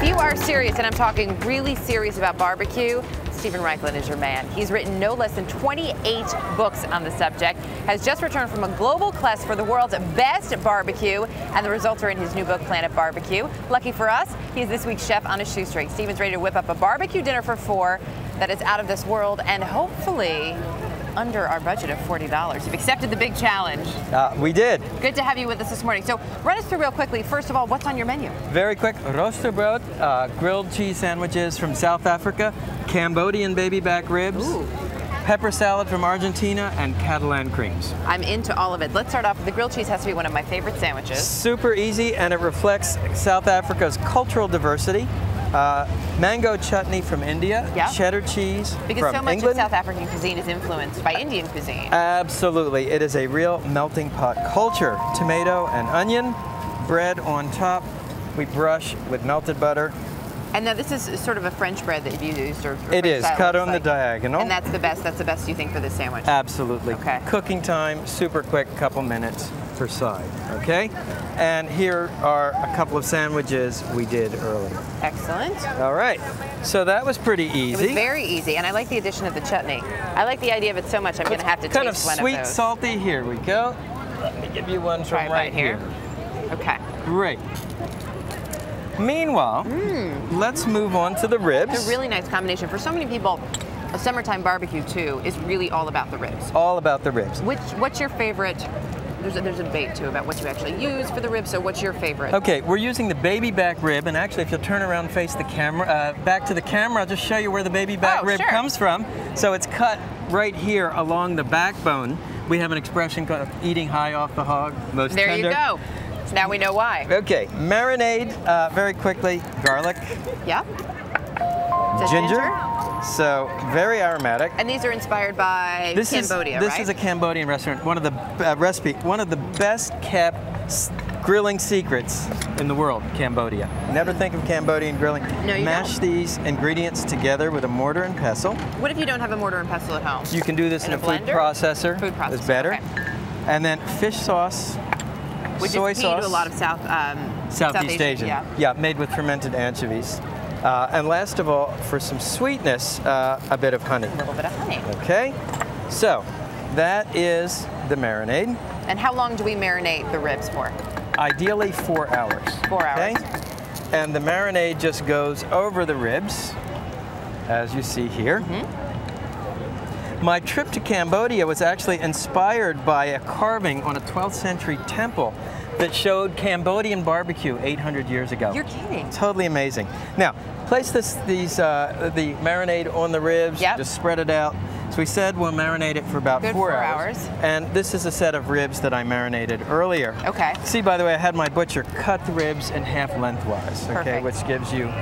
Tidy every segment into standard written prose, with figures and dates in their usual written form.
If you are serious, and I'm talking really serious about barbecue, Stephen Raichlen is your man. He's written no less than 28 books on the subject, has just returned from a global quest for the world's best barbecue, and the results are in his new book, Planet Barbecue. Lucky for us, he's this week's chef on a shoestring. Stephen's ready to whip up a barbecue dinner for 4 that is out of this world and hopefully under our budget of $40. You've accepted the big challenge. We did. Good to have you with us this morning. So run us through real quickly. First of all, what's on your menu? Very quick, roosterbrood, grilled cheese sandwiches from South Africa, Cambodian baby back ribs, Ooh. Pepper salad from Argentina, and Catalan creams. I'm into all of it. Let's start off with the grilled cheese. Has to be one of my favorite sandwiches. Super easy, and it reflects South Africa's cultural diversity. Mango chutney from India, yep. Cheddar cheese because from so much England. of South African cuisine is influenced by Indian cuisine. Absolutely, it is a real melting pot culture. Tomato and onion, bread on top. We brush with melted butter. And now this is sort of a French bread that you've used, or it is cut on like. the diagonal. And that's the best. That's the best you think for this sandwich. Absolutely. Okay. Cooking time, super quick, couple minutes per side. Okay. And here are a couple of sandwiches we did earlier. Excellent. All right. So that was pretty easy. It was very easy, and I like the addition of the chutney. I like the idea of it so much. I'm going to have to taste one of those. Kind of sweet, salty. Here we go. Let me give you one from right here. Okay. Great. Meanwhile, let's move on to the ribs. It's a really nice combination. For so many people, a summertime barbecue too is really all about the ribs. All about the ribs. What's your favorite? There's a debate too about what you actually use for the ribs. So what's your favorite? Okay, we're using the baby back rib, and actually, if you'll turn around and face the camera, back to the camera, I'll just show you where the baby back rib comes from. So it's cut right here along the backbone. We have an expression called "eating high off the hog." Most there tender. You go. Now we know why. Okay, marinade very quickly. Garlic. Yep. Ginger. So very aromatic. And these are inspired by Cambodia, right? This is a Cambodian restaurant. One of the one of the best kept grilling secrets in the world. Cambodia. Never think of Cambodian grilling. No, you Mash these ingredients together with a mortar and pestle. What if you don't have a mortar and pestle at home? You can do this in a food blender? processor. Food processor. It's better. Okay. And then fish sauce. Which soy is key sauce. to a lot of Southeast Asian. Yeah, made with fermented anchovies. And last of all, for some sweetness, a bit of honey. A little bit of honey. Okay, so that is the marinade. And how long do we marinate the ribs for? Ideally 4 hours. 4 hours. Okay? And the marinade just goes over the ribs, as you see here. My trip to Cambodia was actually inspired by a carving on a 12th century temple that showed Cambodian barbecue 800 years ago. You're kidding. Totally amazing. Now, place the marinade on the ribs, just spread it out. So we said we'll marinate it for about 4 hours. And this is a set of ribs that I marinated earlier. Okay. See, by the way, I had my butcher cut the ribs in half lengthwise, okay, which gives you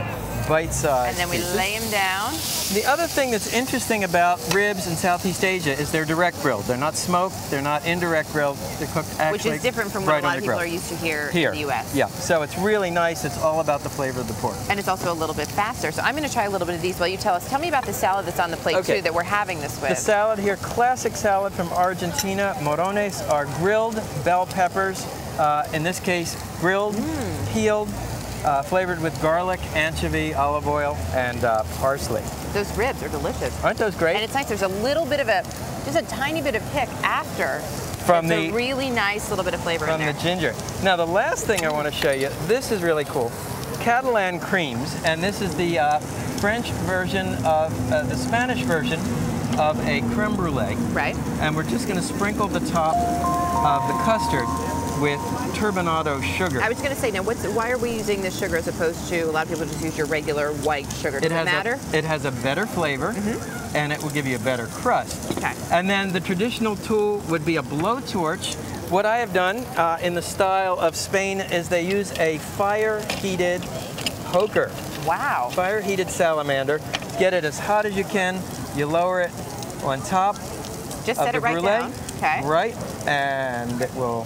bite-sized And then we lay them down. The other thing that's interesting about ribs in Southeast Asia is they're direct grilled. They're not smoked, they're not indirect grilled, they're cooked actually which is different from what a lot of people are used to here in the U.S. Yeah, so it's really nice. It's all about the flavor of the pork. And it's also a little bit faster. So I'm going to try a little bit of these while you tell us. Tell me about the salad that's on the plate too that we're having this with. The salad here, classic salad from Argentina. Morones are grilled bell peppers. In this case, grilled, peeled, flavored with garlic, anchovy, olive oil, and parsley. Those ribs are delicious. Aren't those great? And it's nice. There's a little bit of just a tiny bit of kick after. From a really nice little bit of flavor in there. From the ginger. Now the last thing I want to show you, this is really cool. Catalan creams, and this is the French version of, the Spanish version of a creme brulee. Right. And we're just going to sprinkle the top of the custard with turbinado sugar. I was going to say, now why are we using this sugar as opposed to, a lot of people just use your regular white sugar? Does it matter? It has a better flavor, and it will give you a better crust. Okay. And then the traditional tool would be a blowtorch. What I have done in the style of Spain is they use a fire-heated poker. Wow. Fire-heated salamander. Get it as hot as you can. You lower it on top Just set it right down. Okay. Right, and it will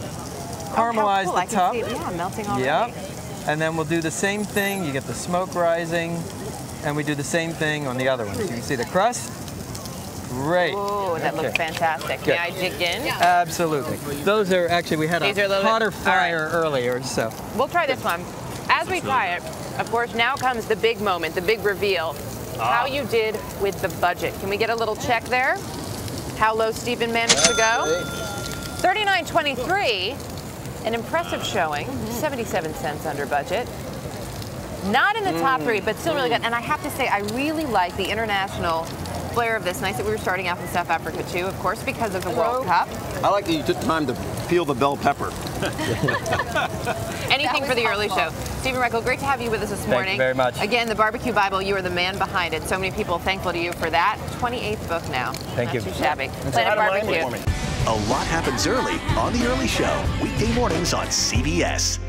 caramelize the top. I can see it, melting already. Yep. And then we'll do the same thing. You get the smoke rising, and we do the same thing on the other one. So you can see the crust. Great. Oh, that looks fantastic. Good. May I dig in? Absolutely. Those are actually, we had a hotter fire earlier, so. We'll try this one. As as we try it, of course, now comes the big moment, the big reveal. How you did with the budget. Can we get a little check there? How low Stephen managed to go? $39.23, an impressive showing, 77 cents under budget. Not in the top three, but still really good. And I have to say, I really like the international flair of this. Nice that we were starting out in South Africa too, of course, because of the World Cup. I like that you took time to peel the bell pepper. Anything for the early show. Stephen Raichlen, great to have you with us this morning. Thank you very much. Again, the Barbecue Bible, you are the man behind it. So many people thankful to you for that. 28th book now. Thank you. Not too shabby. Planet Barbecue. A lot happens early on The Early Show, weekday mornings on CBS.